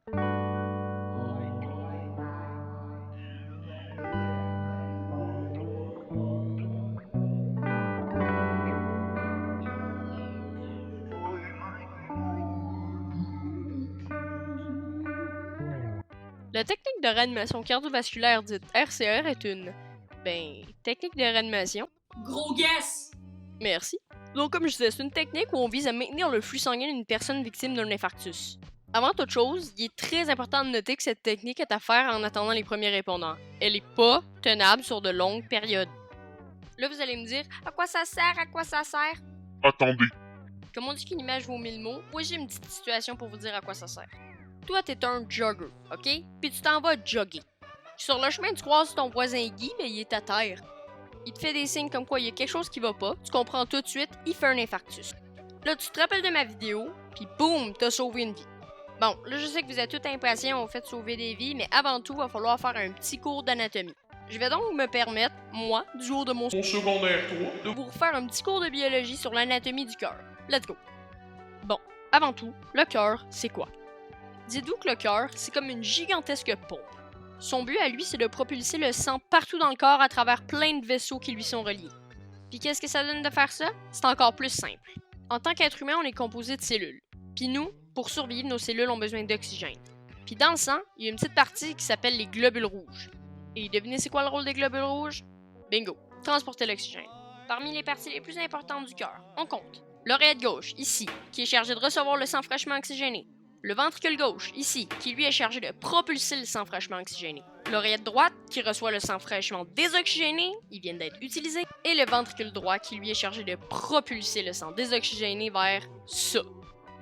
La technique de réanimation cardiovasculaire dite RCR est une, technique de réanimation. Gros guess! Merci. Donc comme je disais, c'est une technique où on vise à maintenir le flux sanguin d'une personne victime d'un infarctus. Avant toute chose, il est très important de noter que cette technique est à faire en attendant les premiers répondants. Elle n'est pas tenable sur de longues périodes. Là, vous allez me dire, à quoi ça sert, à quoi ça sert? Attendez. Comme on dit qu'une image vaut 1000 mots, moi j'ai une petite situation pour vous dire à quoi ça sert. Toi, t'es un jogger, ok? Puis tu t'en vas jogger. Sur le chemin, tu croises ton voisin Guy, mais il est à terre. Il te fait des signes comme quoi il y a quelque chose qui va pas, tu comprends tout de suite, il fait un infarctus. Là, tu te rappelles de ma vidéo, puis boum, t'as sauvé une vie. Bon, là, je sais que vous êtes tous impatients au fait de sauver des vies, mais avant tout, il va falloir faire un petit cours d'anatomie. Je vais donc me permettre, moi, du jour de mon secondaire 3, de vous refaire un petit cours de biologie sur l'anatomie du cœur. Let's go! Bon, avant tout, le cœur, c'est quoi? Dites-vous que le cœur, c'est comme une gigantesque pompe. Son but à lui, c'est de propulser le sang partout dans le corps à travers plein de vaisseaux qui lui sont reliés. Puis qu'est-ce que ça donne de faire ça? C'est encore plus simple. En tant qu'être humain, on est composé de cellules. Puis nous, pour survivre, nos cellules ont besoin d'oxygène. Puis dans le sang, il y a une petite partie qui s'appelle les globules rouges. Et devinez c'est quoi le rôle des globules rouges? Bingo, transporter l'oxygène. Parmi les parties les plus importantes du cœur, on compte l'oreillette gauche, ici, qui est chargée de recevoir le sang fraîchement oxygéné. Le ventricule gauche, ici, qui lui est chargé de propulser le sang fraîchement oxygéné. L'oreillette droite, qui reçoit le sang fraîchement désoxygéné, ils viennent d'être utilisés. Et le ventricule droit, qui lui est chargé de propulser le sang désoxygéné vers ça.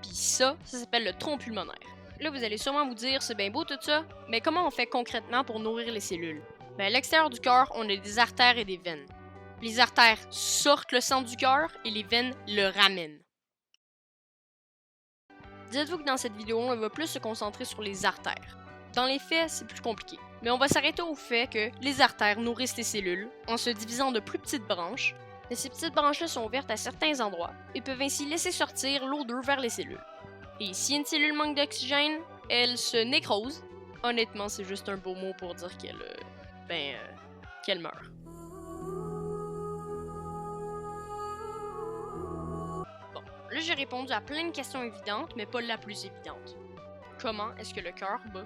Puis ça s'appelle le tronc pulmonaire. Là, vous allez sûrement vous dire, c'est bien beau tout ça, mais comment on fait concrètement pour nourrir les cellules? À l'extérieur du cœur, on a des artères et des veines. Les artères sortent le sang du cœur et les veines le ramènent. Dites-vous que dans cette vidéo, on va plus se concentrer sur les artères. Dans les faits, c'est plus compliqué. Mais on va s'arrêter au fait que les artères nourrissent les cellules en se divisant de plus petites branches. Et ces petites branches-là sont ouvertes à certains endroits et peuvent ainsi laisser sortir l'eau d'eux vers les cellules. Et si une cellule manque d'oxygène, elle se nécrose. Honnêtement, c'est juste un beau mot pour dire qu'elle meurt. Là, j'ai répondu à plein de questions évidentes, mais pas la plus évidente. Comment est-ce que le cœur bat?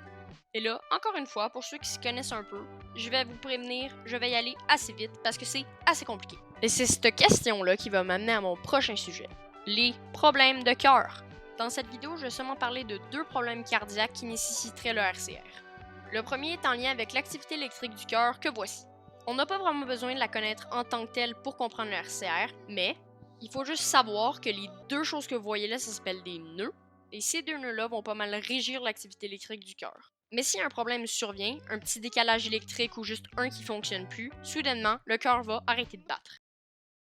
Et là, encore une fois, pour ceux qui s'y connaissent un peu, je vais vous prévenir, je vais y aller assez vite parce que c'est assez compliqué. Et c'est cette question-là qui va m'amener à mon prochain sujet. Les problèmes de cœur. Dans cette vidéo, je vais seulement parler de 2 problèmes cardiaques qui nécessiteraient le RCR. Le premier est en lien avec l'activité électrique du cœur que voici. On n'a pas vraiment besoin de la connaître en tant que telle pour comprendre le RCR, mais il faut juste savoir que les 2 choses que vous voyez là, ça s'appelle des nœuds, et ces 2 nœuds-là vont pas mal régir l'activité électrique du cœur. Mais si un problème survient, un petit décalage électrique ou juste un qui fonctionne plus, soudainement, le cœur va arrêter de battre.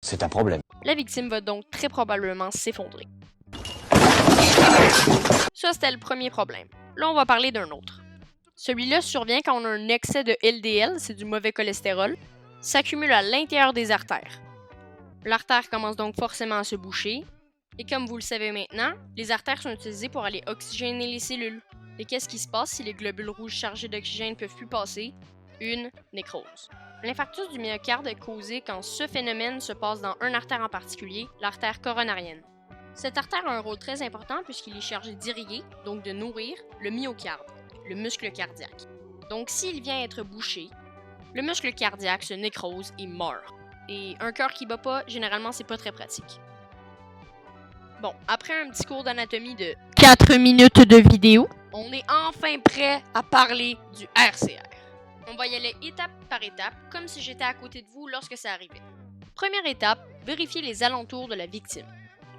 C'est un problème. La victime va donc très probablement s'effondrer. Ça, c'était le premier problème. Là, on va parler d'un autre. Celui-là survient quand on a un excès de LDL, c'est du mauvais cholestérol, s'accumule à l'intérieur des artères. L'artère commence donc forcément à se boucher, et comme vous le savez maintenant, les artères sont utilisées pour aller oxygéner les cellules. Et qu'est-ce qui se passe si les globules rouges chargés d'oxygène ne peuvent plus passer? Une nécrose. L'infarctus du myocarde est causé quand ce phénomène se passe dans une artère en particulier, l'artère coronarienne. Cette artère a un rôle très important puisqu'il est chargé d'irriguer, donc de nourrir, le myocarde, le muscle cardiaque. Donc s'il vient être bouché, le muscle cardiaque se nécrose et meurt. Et un cœur qui bat pas, généralement, c'est pas très pratique. Bon, après un petit cours d'anatomie de 4 minutes de vidéo, on est enfin prêt à parler du RCR. On va y aller étape par étape, comme si j'étais à côté de vous lorsque ça arrivait. Première étape, vérifier les alentours de la victime.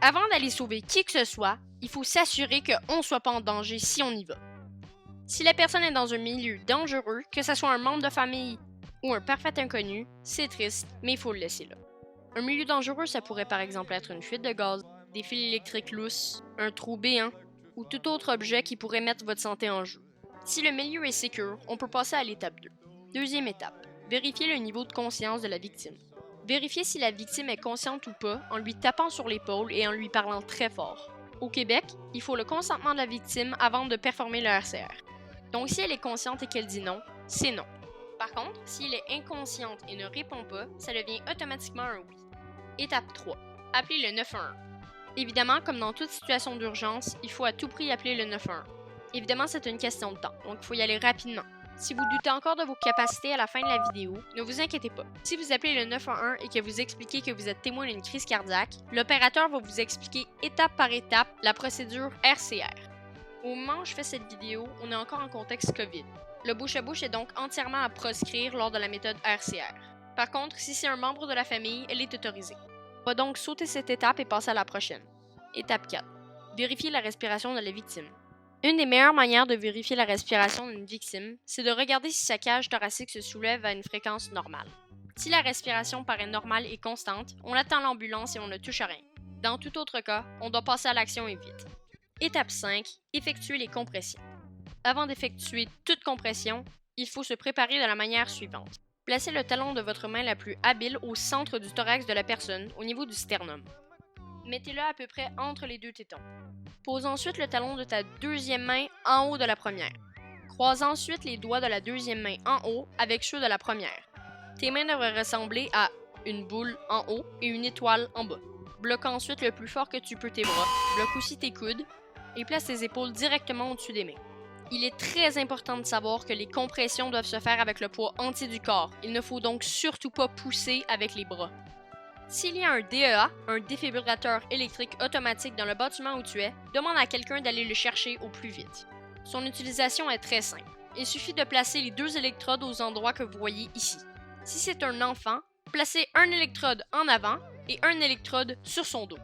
Avant d'aller sauver qui que ce soit, il faut s'assurer qu'on ne soit pas en danger si on y va. Si la personne est dans un milieu dangereux, que ce soit un membre de famille ou un parfait inconnu, c'est triste, mais il faut le laisser là. Un milieu dangereux, ça pourrait par exemple être une fuite de gaz, des fils électriques lousses, un trou béant ou tout autre objet qui pourrait mettre votre santé en jeu. Si le milieu est sécure, on peut passer à l'étape 2. Deuxième étape, vérifier le niveau de conscience de la victime. Vérifier si la victime est consciente ou pas en lui tapant sur l'épaule et en lui parlant très fort. Au Québec, il faut le consentement de la victime avant de performer le RCR. Donc si elle est consciente et qu'elle dit non, c'est non. Par contre, si elle est inconsciente et ne répond pas, ça devient automatiquement un oui. Étape 3. Appelez le 911. Évidemment, comme dans toute situation d'urgence, il faut à tout prix appeler le 911. Évidemment, c'est une question de temps, donc il faut y aller rapidement. Si vous doutez encore de vos capacités à la fin de la vidéo, ne vous inquiétez pas. Si vous appelez le 911 et que vous expliquez que vous êtes témoin d'une crise cardiaque, l'opérateur va vous expliquer étape par étape la procédure RCR. Au moment où je fais cette vidéo, on est encore en contexte COVID. Le bouche-à-bouche est donc entièrement à proscrire lors de la méthode RCR. Par contre, si c'est un membre de la famille, elle est autorisée. On va donc sauter cette étape et passer à la prochaine. Étape 4. Vérifier la respiration de la victime. Une des meilleures manières de vérifier la respiration d'une victime, c'est de regarder si sa cage thoracique se soulève à une fréquence normale. Si la respiration paraît normale et constante, on attend l'ambulance et on ne touche à rien. Dans tout autre cas, on doit passer à l'action et vite. Étape 5. Effectuer les compressions. Avant d'effectuer toute compression, il faut se préparer de la manière suivante. Placez le talon de votre main la plus habile au centre du thorax de la personne, au niveau du sternum. Mettez-le à peu près entre les deux tétons. Pose ensuite le talon de ta deuxième main en haut de la première. Croise ensuite les doigts de la deuxième main en haut avec ceux de la première. Tes mains devraient ressembler à une boule en haut et une étoile en bas. Bloque ensuite le plus fort que tu peux tes bras, bloque aussi tes coudes et place tes épaules directement au-dessus des mains. Il est très important de savoir que les compressions doivent se faire avec le poids entier du corps. Il ne faut donc surtout pas pousser avec les bras. S'il y a un DEA, un défibrillateur électrique automatique dans le bâtiment où tu es, demande à quelqu'un d'aller le chercher au plus vite. Son utilisation est très simple. Il suffit de placer les 2 électrodes aux endroits que vous voyez ici. Si c'est un enfant, placez un électrode en avant et un électrode sur son dos.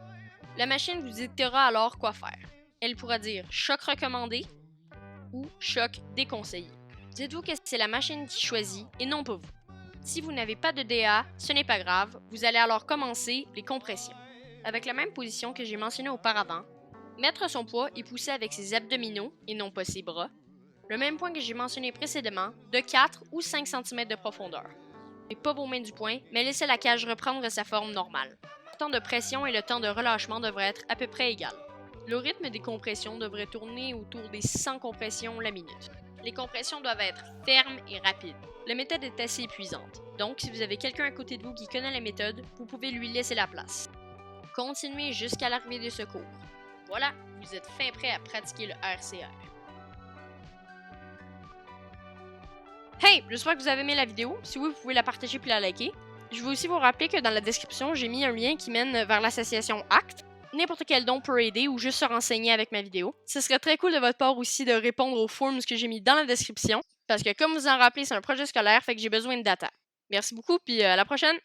La machine vous dictera alors quoi faire. Elle pourra dire « choc recommandé » ou « choc déconseillé ». Dites-vous que c'est la machine qui choisit et non pas vous. Si vous n'avez pas de DA, ce n'est pas grave, vous allez alors commencer les compressions. Avec la même position que j'ai mentionnée auparavant, mettre son poids et pousser avec ses abdominaux et non pas ses bras, le même point que j'ai mentionné précédemment, de 4 ou 5 cm de profondeur. Et pas vos mains du poing, mais laissez la cage reprendre sa forme normale. Le temps de pression et le temps de relâchement devraient être à peu près égaux. Le rythme des compressions devrait tourner autour des 100 compressions la minute. Les compressions doivent être fermes et rapides. La méthode est assez épuisante, donc si vous avez quelqu'un à côté de vous qui connaît la méthode, vous pouvez lui laisser la place. Continuez jusqu'à l'arrivée des secours. Voilà, vous êtes fin prêt à pratiquer le RCR. Hey, j'espère que vous avez aimé la vidéo. Si oui, vous pouvez la partager puis la liker. Je veux aussi vous rappeler que dans la description, j'ai mis un lien qui mène vers l'association ACT. N'importe quel don peut aider ou juste se renseigner avec ma vidéo. Ce serait très cool de votre part aussi de répondre aux forms que j'ai mis dans la description. Parce que comme vous en rappelez, c'est un projet scolaire, fait que j'ai besoin de data. Merci beaucoup, puis à la prochaine!